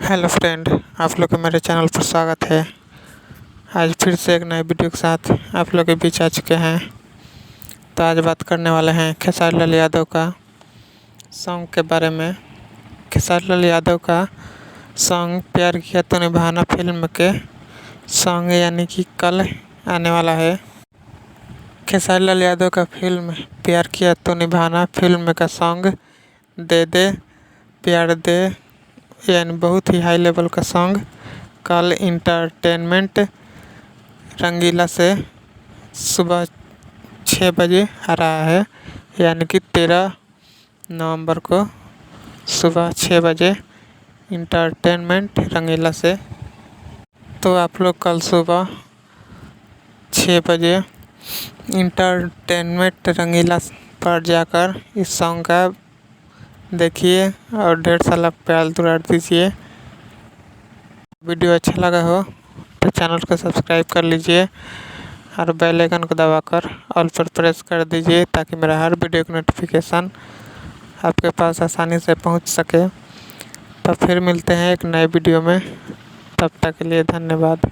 Hello friend, आप लोग का मेरे चैनल पर स्वागत है। आज फिर से एक नए वीडियो के साथ आप लोग के बीच आ चुके हैं। तो आज बात करने वाले हैं खेसारी लाल यादव का सॉन्ग के बारे में। खेसारी लाल यादव का सॉन्ग प्यार किया तो निभाना फिल्म के सॉन्ग यानी कि कल आने वाला है। खेसारी लाल यादव का फिल्म प्यार किया तो निभाना फिल्म का सॉन्ग दे दे प्यार दे यानी बहुत ही हाई लेवल का सॉन्ग कल इंटरटेनमेंट रंगीला से सुबह 6 बजे आ रहा है, यानी कि 13 नवंबर को सुबह 6 बजे इंटरटेनमेंट रंगीला से। तो आप लोग कल सुबह 6 बजे इंटरटेनमेंट रंगीला पर जाकर इस सॉन्ग का देखिए और ढेर सारा प्यार दुलार दीजिए। वीडियो अच्छा लगा हो तो चैनल को सब्सक्राइब कर लीजिए और बेल आइकन को दबाकर ऑल पर प्रेस कर दीजिए ताकि मेरा हर वीडियो का नोटिफिकेशन आपके पास आसानी से पहुंच सके। तो फिर मिलते हैं एक नए वीडियो में, तब तक के लिए धन्यवाद।